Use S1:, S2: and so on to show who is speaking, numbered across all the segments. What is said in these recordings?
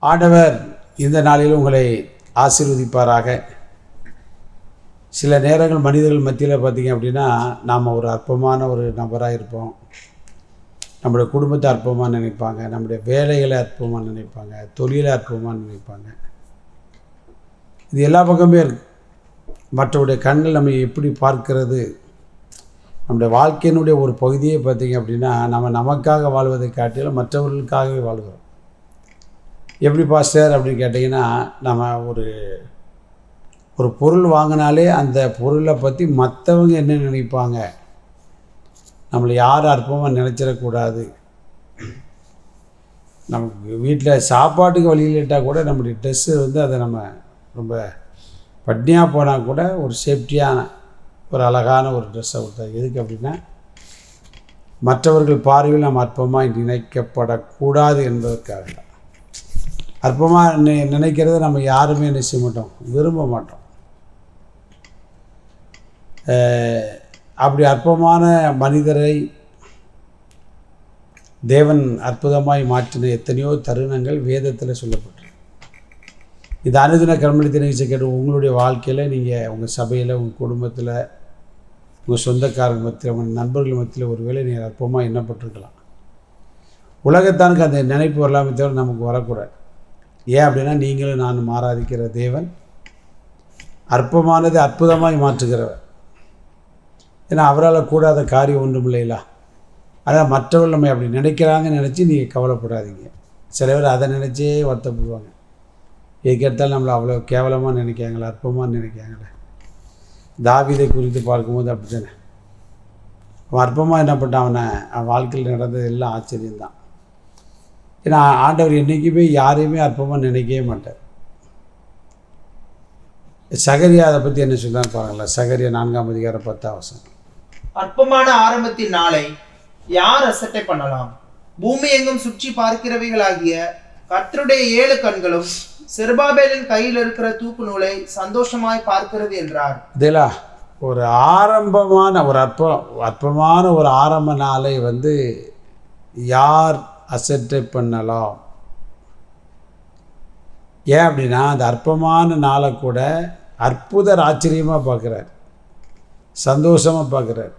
S1: ஆண்டவர் இந்த நாளில் உங்களை ஆசீர்வதிப்பாராக. சில நேரங்கள் மனிதர்கள் மத்தியில் பார்த்திங்க அப்படின்னா நாம் ஒரு அற்பமான ஒரு நபராக இருப்போம். நம்முடைய குடும்பத்தை அற்பமாக நினைப்பாங்க, நம்முடைய வேலைகளை அற்பமாக நினைப்பாங்க, தொழிலை அற்பமாக நினைப்பாங்க. இது எல்லா பக்கமே இருக்குது. மற்றவருடைய கண்கள் நம்ம எப்படி பார்க்கிறது, நம்முடைய வாழ்க்கையினுடைய ஒரு பகுதியை பார்த்திங்க அப்படின்னா நம்ம நமக்காக வாழ்வதை காட்டிலும் மற்றவர்களுக்காகவே வாழ்கிறோம். எப்படி பாஸ்டர் அப்படின்னு கேட்டிங்கன்னா, நம்ம ஒரு பொருள் வாங்கினாலே அந்த பொருளை பற்றி மற்றவங்க என்ன நினைப்பாங்க, நம்மளை யாரும் அற்பமாக நினச்சிடக்கூடாது. நமக்கு வீட்டில் சாப்பாட்டுக்கு வழி இல்லட்டால் கூட நம்முடைய ட்ரெஸ்ஸு அதை நம்ம ரொம்ப பட்னியாக போனால் கூட ஒரு சேஃப்டியான ஒரு அழகான ஒரு ட்ரெஸ்ஸை கொடுத்தா. எதுக்கு அப்படின்னா, மற்றவர்கள் பார்வையில் நம்ம அற்பமாக நினைக்கப்படக்கூடாது என்பதற்காக தான். அற்பமாக நினைக்கிறத நம்ம யாருமே என்ன செய்ய மாட்டோம், விரும்ப மாட்டோம். அப்படி அற்பமான மனிதரை தேவன் அற்புதமாய் மாற்றின எத்தனையோ தருணங்கள் வேதத்தில் சொல்லப்பட்டிருக்கு. இது அனுதின கர்மலித்த நிகழ்ச்சி கேட்டு உங்களுடைய வாழ்க்கையில் நீங்கள் உங்கள் சபையில், உங்கள் குடும்பத்தில், உங்கள் சொந்தக்காரங்க மத்தியில், உங்கள் நண்பர்கள் மத்தியில் ஒருவேளை நீங்கள் அற்பமாக எண்ணப்பட்டிருக்கலாம். உலகத்தானுக்கு அந்த நினைப்பு வரலாமே தவிர நமக்கு வரக்கூடாது. ஏன் அப்படின்னா, நீங்களும் நான் ஆராதிக்கிற தேவன் அற்பமானது அற்புதமாய் மாற்றுகிறவர். ஏன்னா அவரால் கூடாத காரியம் ஒன்றும் இல்லைங்களா. அதான் மற்றவர்கள் நம்ம அப்படி நினைக்கிறாங்கன்னு நினச்சி நீங்கள் கவலைப்படாதீங்க. சில பேர் அதை நினச்சே வருத்தப்படுவாங்க. எதுக்கெடுத்தாலும் நம்மளை அவ்வளோ கேவலமாக நினைக்காங்களே, அற்பமாக நினைக்காங்களே. தாவீதை குறித்து பார்க்கும்போது அப்படி தானே, அவன் அற்பமாக என்ன பண்ணான், அவன் வாழ்க்கையில் நடந்தது எல்லாம் ஆச்சரியம்தான். ஏன்னா ஆண்டவர் என்றைக்குமே யாரையுமே அற்பமாக நினைக்கவே மாட்டார். சகரியா அதை பற்றி என்ன சொல்கிறான்னு பாருங்களேன். சகரியா 4ஆம் அதிகாரம் 10ஆம் வசனம்.
S2: அற்பமான ஆரம்பத்தின் நாளை யார் அசட்டை பண்ணலாம்? பூமி எங்கும் சுற்றி பார்க்கிறவைகளாகிய கர்த்தருடைய 7 கண்களும் செருபாபேலின் கையில் இருக்கிற தூக்கு நூலை சந்தோஷமாய் பார்க்கிறது என்றார். இதெல்லாம்
S1: ஒரு ஆரம்பமான ஒரு அற்பமான ஒரு ஆரம்ப நாளை யார் அசட்டை பண்ணலாம்? ஏன் அப்படின்னா, அந்த அற்பமான நாளை கூட அற்புதர் ஆச்சரியமாக பார்க்குறார், சந்தோஷமாக பார்க்குறார்.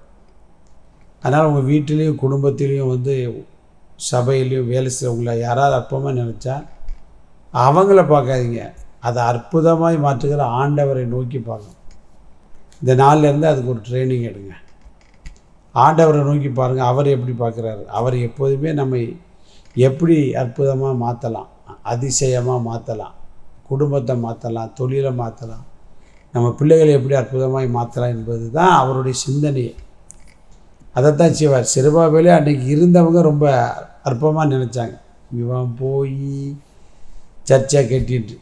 S1: அதனால் உங்கள் வீட்டிலையும் குடும்பத்திலையும் சபையிலையும் வேலை செய்கிறவங்கள யாராவது அற்பமாக நினச்சா அவங்கள பார்க்காதீங்க, அதை அற்புதமாய் மாற்றுகிற ஆண்டவரை நோக்கி பார்க்கணும். இந்த நாள்லேருந்து அதுக்கு ஒரு ட்ரைனிங் எடுங்க. ஆண்டவரை நோக்கி பாருங்கள், அவர் எப்படி பார்க்குறாரு. அவர் எப்போதுமே நம்மை எப்படி அற்புதமாக மாற்றலாம், அதிசயமாக மாற்றலாம், குடும்பத்தை மாற்றலாம், தொழிலை மாற்றலாம், நம்ம பிள்ளைகளை எப்படி அற்புதமாக மாற்றலாம் என்பது தான் அவருடைய சிந்தனையை. அதைத்தான் செய்வார். செருபாபேலே அன்றைக்கி இருந்தவங்க ரொம்ப அற்பமாக நினச்சாங்க. இவன் போய் சர்ச்சை கட்டிட்டு,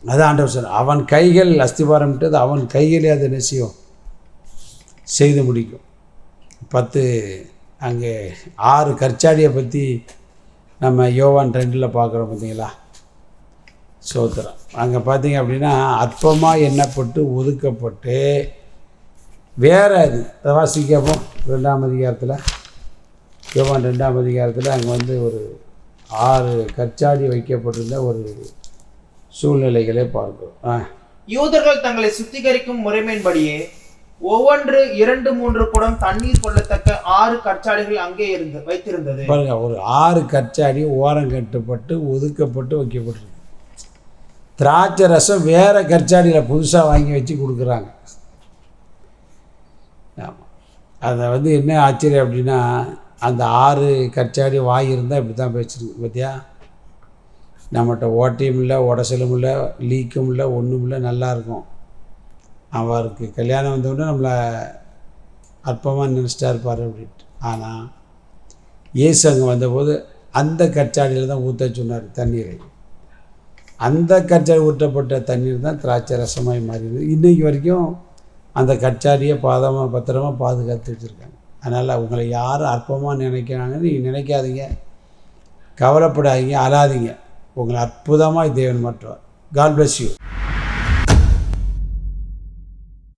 S1: அதான் ஆண்டவர் சொன்னார், அவன் கைகள் அஸ்திபாரம்ன்றது அவன் கைகளே அதை நிச்சயம் செய்து முடிக்கும். 10 அங்கே 6 கற்சாடியை பற்றி நம்ம யோவான் 2 பார்க்குறோம் பார்த்தீங்களா. சோத்திரம். அங்கே பார்த்தீங்க அப்படின்னா அற்பமாக எண்ணப்பட்டு ஒதுக்கப்பட்டு வேறு அதை வாசிக்கப்போ 2ஆம் அதிகாரத்தில், யோவான் 2ஆம் அதிகாரத்தில் அங்கே ஒரு 6 கற்சாடி வைக்கப்பட்டிருந்த ஒரு சூழ்நிலைகளே பார்க்கிறோம்.
S2: யூதர்கள் தங்களை சுத்திகரிக்கும் முறைமையின்படியே ஒவ்வொன்று 2-3 குடம் தண்ணீர் கொள்ளத்தக்க 6 கற்சாடிகள் அங்கே வைத்திருந்தது.
S1: பாருங்க, ஒரு 6 கற்சாடி ஓரம் கட்டப்பட்டு ஒதுக்கப்பட்டு வைக்கப்பட்டிருக்கு. திராட்சை ரசம் வேறு கற்சாடியில் புதுசாக வாங்கி வச்சு கொடுக்குறாங்க. ஆமாம், அதை என்ன ஆச்சரியம் அப்படின்னா, அந்த 6 கற்சாடி வாய் இருந்தால் இப்படி தான் பேசிருக்கு. பார்த்தியா, நம்மகிட்ட ஓட்டையும் இல்லை, உடசலும் இல்லை, லீக்கும் இல்லை, ஒன்றும் இல்லை, நல்லாயிருக்கும். அவருக்கு கல்யாணம் வந்தவுடனே நம்மளை அற்பமாக நினச்சிட்டா இருப்பார் அப்படின்ட்டு. ஆனால் இயேசு அங்கே வந்தபோது அந்த கற்சாடியில் தான் ஊற்ற சொன்னார் தண்ணீரை. அந்த கற்சாடி ஊற்றப்பட்ட தண்ணீர் தான் திராட்சை ரசமாய் மாறிடுது. இன்றைக்கு வரைக்கும் அந்த கற்சாடியை பத்திரமா பாதுகாத்து வச்சுருக்காங்க. அதனால் உங்களை யாரும் அற்பமாக நினைக்கிறாங்கன்னு நீங்கள் நினைக்காதீங்க, கவலைப்படாதீங்க, அழாதீங்க. உங்களை அற்புதமாக தேவன் மாற்றுவார். God bless you.